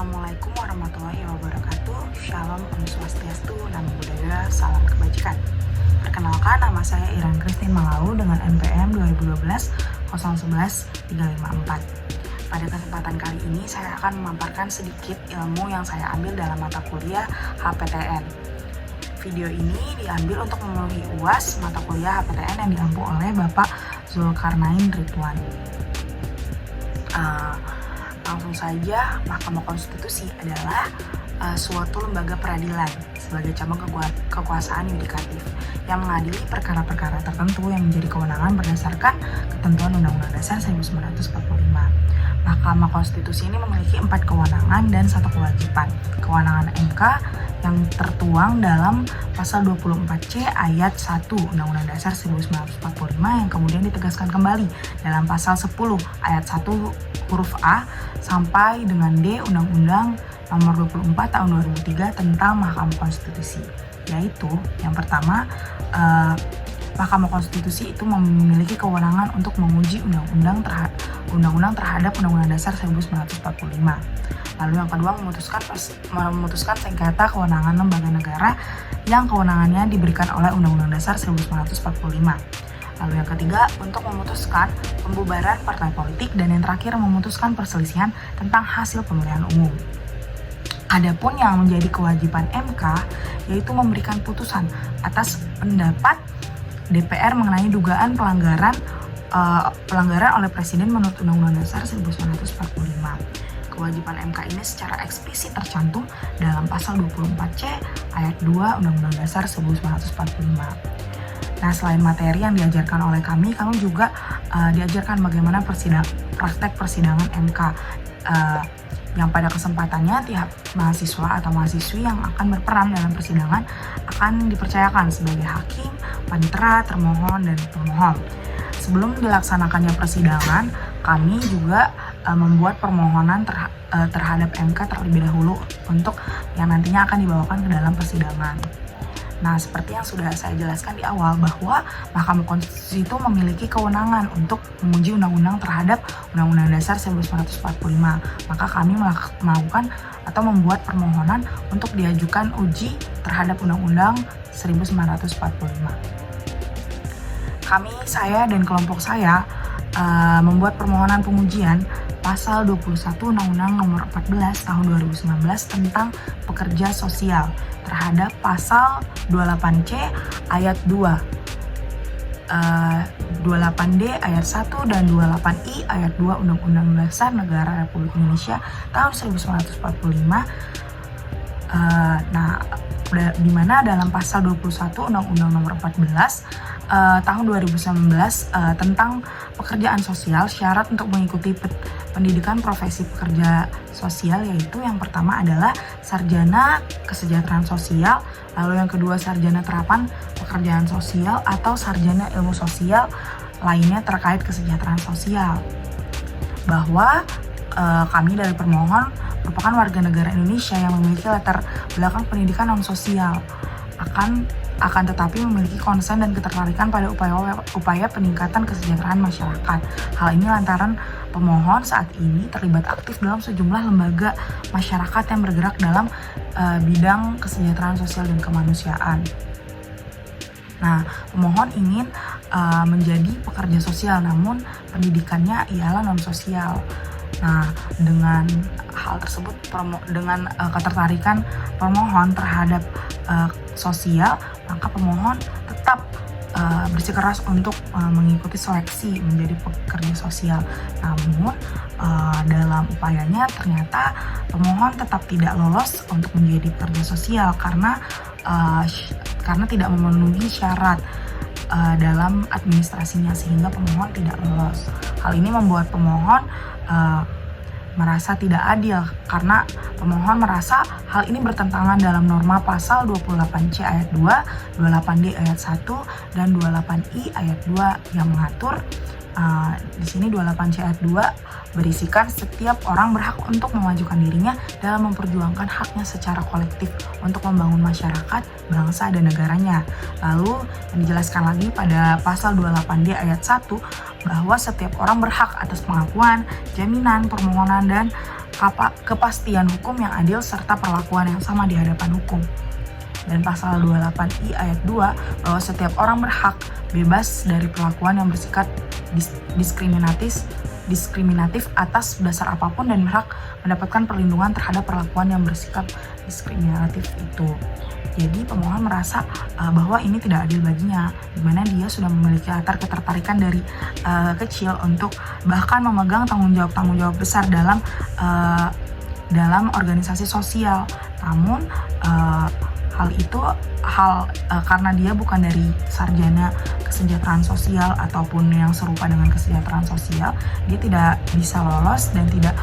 Assalamualaikum warahmatullahi wabarakatuh. Shalom, Om Swastiastu, Namo Buddhaya, salam kebajikan. Perkenalkan, nama saya Iran Christine Malau dengan NPM 2012 011 354. Pada kesempatan kali ini saya akan memaparkan sedikit ilmu yang saya ambil dalam mata kuliah HPTN. Video ini diambil untuk memenuhi UAS mata kuliah HPTN yang diampu oleh Bapak Zulkarnain Ridwan. Langsung saja, Mahkamah Konstitusi adalah suatu lembaga peradilan sebagai cabang kekuasaan yudikatif yang mengadili perkara-perkara tertentu yang menjadi kewenangan berdasarkan ketentuan Undang-Undang Dasar 1945. Mahkamah Konstitusi ini memiliki 4 kewenangan dan 1 kewajiban. Kewenangan MK yang tertuang dalam pasal 24C ayat 1 Undang-Undang Dasar 1945 yang kemudian ditegaskan kembali dalam pasal 10 ayat 1 huruf A sampai dengan D Undang-Undang Nomor 24 Tahun 2003 tentang Mahkamah Konstitusi. Yaitu yang pertama, Mahkamah Konstitusi itu memiliki kewenangan untuk menguji undang-undang terhadap Undang-Undang Dasar 1945. Lalu yang kedua, memutuskan sengketa kewenangan lembaga negara yang kewenangannya diberikan oleh Undang-Undang Dasar 1945. Lalu yang ketiga, untuk memutuskan pembubaran partai politik, dan yang terakhir memutuskan perselisihan tentang hasil pemilihan umum. Adapun yang menjadi kewajiban MK yaitu memberikan putusan atas pendapat DPR mengenai dugaan pelanggaran oleh Presiden menurut Undang-Undang Dasar 1945. Kewajiban MK ini secara eksplisit tercantum dalam pasal 24C ayat 2 Undang-Undang Dasar 1945. Nah, selain materi yang diajarkan oleh kami juga diajarkan bagaimana praktek persidangan MK, yang pada kesempatannya tiap mahasiswa atau mahasiswi yang akan berperan dalam persidangan akan dipercayakan sebagai hakim, panitera, termohon, dan pemohon. Sebelum dilaksanakannya persidangan, kami juga membuat permohonan terhadap MK terlebih dahulu untuk yang nantinya akan dibawakan ke dalam persidangan. Nah, seperti yang sudah saya jelaskan di awal bahwa Mahkamah Konstitusi itu memiliki kewenangan untuk menguji undang-undang terhadap Undang-Undang Dasar 1945. Maka kami melakukan atau membuat permohonan untuk diajukan uji terhadap Undang-Undang 1945. Saya dan kelompok saya membuat permohonan pengujian pasal 21 Undang-Undang Nomor 14 Tahun 2019 tentang pekerja sosial terhadap pasal 28C ayat 2, 28D ayat 1 dan 28I ayat 2 Undang-Undang Dasar Negara Republik Indonesia tahun 1945. Di mana dalam pasal 21 Undang-Undang Nomor 14 tahun 2019 tentang pekerjaan sosial, syarat untuk mengikuti pendidikan profesi pekerja sosial yaitu yang pertama adalah sarjana kesejahteraan sosial, lalu yang kedua sarjana terapan pekerjaan sosial atau sarjana ilmu sosial lainnya terkait kesejahteraan sosial. Bahwa kami dari permohon merupakan warga negara Indonesia yang memiliki latar belakang pendidikan non sosial, akan tetapi memiliki konsen dan ketertarikan pada upaya peningkatan kesejahteraan masyarakat. Hal ini lantaran pemohon saat ini terlibat aktif dalam sejumlah lembaga masyarakat yang bergerak dalam bidang kesejahteraan sosial dan kemanusiaan. Nah, pemohon ingin menjadi pekerja sosial, namun pendidikannya ialah non sosial. Nah, dengan hal tersebut, dengan ketertarikan pemohon terhadap sosial, maka pemohon tetap bersikeras untuk mengikuti seleksi menjadi pekerja sosial. Namun dalam upayanya ternyata pemohon tetap tidak lolos untuk menjadi pekerja sosial karena tidak memenuhi syarat dalam administrasinya, sehingga pemohon tidak lolos. Hal ini membuat pemohon merasa tidak adil karena pemohon merasa hal ini bertentangan dalam norma pasal 28C ayat 2, 28D ayat 1 dan 28I ayat 2 yang mengatur di sini 28C ayat 2 berisikan setiap orang berhak untuk memajukan dirinya dalam memperjuangkan haknya secara kolektif untuk membangun masyarakat, bangsa, dan negaranya. Lalu yang dijelaskan lagi pada pasal 28D ayat 1 bahwa setiap orang berhak atas pengakuan, jaminan, permohonan, dan kepastian hukum yang adil serta perlakuan yang sama di hadapan hukum. Dan pasal 28I ayat 2 bahwa setiap orang berhak bebas dari perlakuan yang bersifat diskriminatif atas dasar apapun dan berhak mendapatkan perlindungan terhadap perlakuan yang bersifat diskriminatif itu. Jadi pemohon merasa bahwa ini tidak adil baginya, di mana dia sudah memiliki latar ketertarikan dari kecil untuk bahkan memegang tanggung jawab besar dalam organisasi sosial. Namun hal itu karena dia bukan dari sarjana kesejahteraan sosial ataupun yang serupa dengan kesejahteraan sosial, dia tidak bisa lolos dan tidak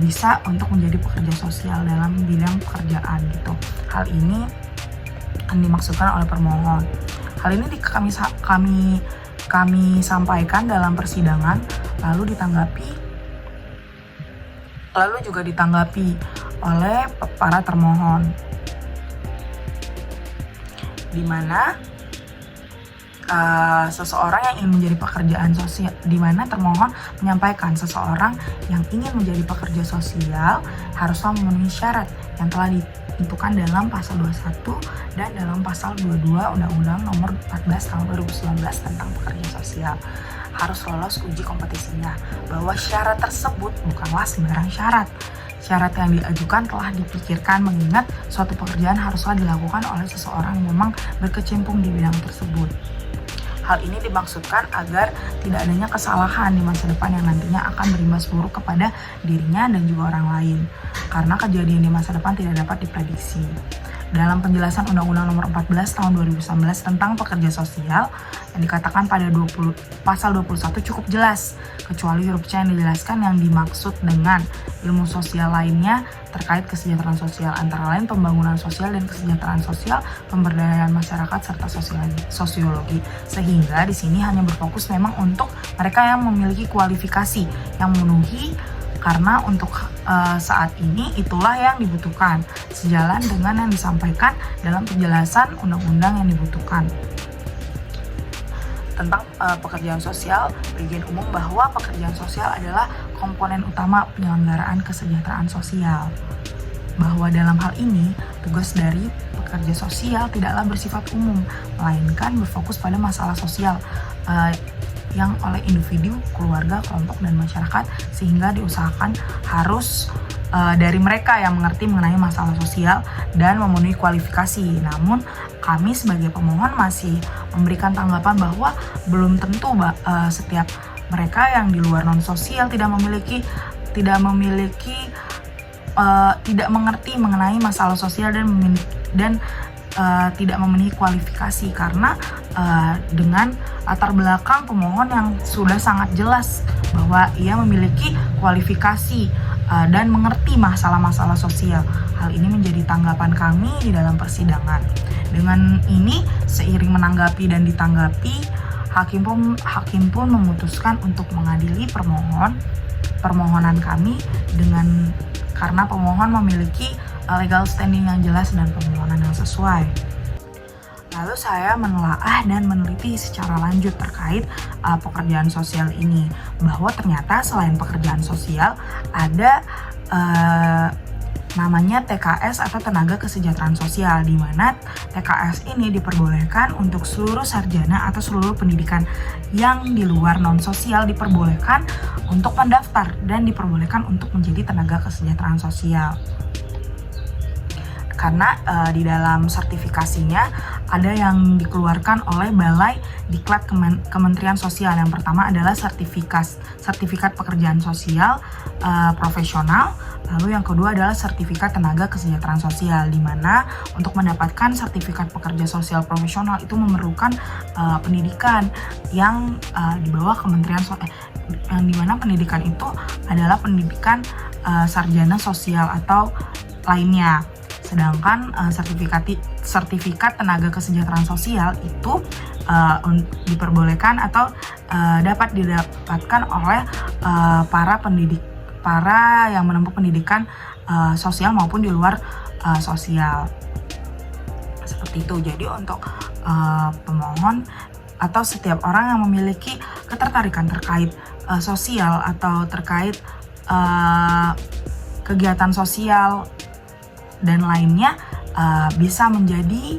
bisa untuk menjadi pekerja sosial dalam bidang pekerjaan gitu. Hal ini yang dimaksudkan oleh permohon. Hal ini kami sampaikan dalam persidangan, lalu juga ditanggapi oleh para termohon, di mana seseorang yang ingin menjadi pekerjaan sosial, di mana termohon menyampaikan seseorang yang ingin menjadi pekerja sosial haruslah memenuhi syarat yang telah ditentukan dalam pasal 21 dan dalam pasal 22 Undang-Undang Nomor 14 Tahun 2019 tentang pekerja sosial. Harus lolos uji kompetisinya, bahwa syarat tersebut bukanlah sembarang syarat. Syarat yang diajukan telah dipikirkan mengingat suatu pekerjaan haruslah dilakukan oleh seseorang yang memang berkecimpung di bidang tersebut. Hal ini dimaksudkan agar tidak adanya kesalahan di masa depan yang nantinya akan berimbas buruk kepada dirinya dan juga orang lain, karena kejadian di masa depan tidak dapat diprediksi. Dalam penjelasan Undang-Undang Nomor 14 Tahun 2019 tentang pekerja sosial yang dikatakan pada pasal 21 cukup jelas, kecuali huruf C yang dijelaskan yang dimaksud dengan ilmu sosial lainnya terkait kesejahteraan sosial, antara lain pembangunan sosial dan kesejahteraan sosial, pemberdayaan masyarakat serta sosiologi. Sehingga di sini hanya berfokus memang untuk mereka yang memiliki kualifikasi yang memenuhi, karena untuk saat ini itulah yang dibutuhkan, sejalan dengan yang disampaikan dalam penjelasan undang-undang yang dibutuhkan tentang pekerjaan sosial bagian umum, bahwa pekerjaan sosial adalah komponen utama penyelenggaraan kesejahteraan sosial, bahwa dalam hal ini tugas dari pekerja sosial tidaklah bersifat umum, melainkan berfokus pada masalah sosial yang oleh individu, keluarga, kelompok, dan masyarakat, sehingga diusahakan harus dari mereka yang mengerti mengenai masalah sosial dan memenuhi kualifikasi. Namun kami sebagai pemohon masih memberikan tanggapan bahwa belum tentu setiap mereka yang di luar non sosial tidak mengerti mengenai masalah sosial dan tidak memenuhi kualifikasi, karena dengan latar belakang pemohon yang sudah sangat jelas bahwa ia memiliki kualifikasi dan mengerti masalah-masalah sosial. Hal ini menjadi tanggapan kami di dalam persidangan. Dengan ini, seiring menanggapi dan ditanggapi, hakim pun memutuskan untuk mengadili permohonan kami karena pemohon memiliki legal standing yang jelas dan permohonan yang sesuai. Lalu saya menelaah dan meneliti secara lanjut terkait pekerjaan sosial ini, bahwa ternyata selain pekerjaan sosial ada namanya TKS atau tenaga kesejahteraan sosial, di mana TKS ini diperbolehkan untuk seluruh sarjana atau seluruh pendidikan yang di luar non sosial diperbolehkan untuk mendaftar dan diperbolehkan untuk menjadi tenaga kesejahteraan sosial. Karena di dalam sertifikasinya ada yang dikeluarkan oleh Balai Diklat Kementerian Sosial. Yang pertama adalah sertifikat pekerjaan sosial profesional. Lalu yang kedua adalah sertifikat tenaga kesejahteraan sosial, di mana untuk mendapatkan sertifikat pekerja sosial profesional itu memerlukan pendidikan yang di bawah Kementerian Sosial, yang dimana pendidikan itu adalah pendidikan sarjana sosial atau lainnya. Sedangkan sertifikat tenaga kesejahteraan sosial itu diperbolehkan atau dapat didapatkan oleh para yang menempuh pendidikan sosial maupun di luar sosial. Seperti itu. Jadi untuk pemohon atau setiap orang yang memiliki ketertarikan terkait sosial atau terkait kegiatan sosial dan lainnya bisa menjadi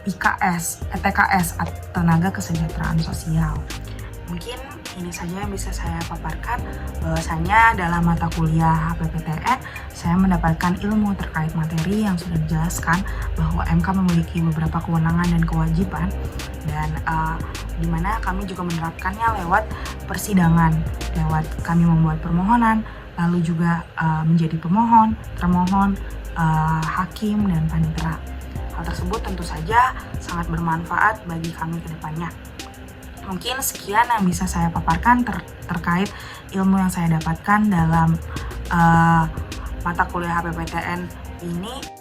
IKS, ETKS, tenaga kesejahteraan sosial. Mungkin ini saja yang bisa saya paparkan, bahwasanya dalam mata kuliah HPPTN saya mendapatkan ilmu terkait materi yang sudah dijelaskan bahwa MK memiliki beberapa kewenangan dan kewajiban, dan dimana kami juga menerapkannya lewat persidangan, lewat kami membuat permohonan, lalu juga menjadi pemohon, termohon, hakim, dan panitera. Hal tersebut tentu saja sangat bermanfaat bagi kami ke depannya. Mungkin sekian yang bisa saya paparkan terkait ilmu yang saya dapatkan dalam mata kuliah HPPTN ini.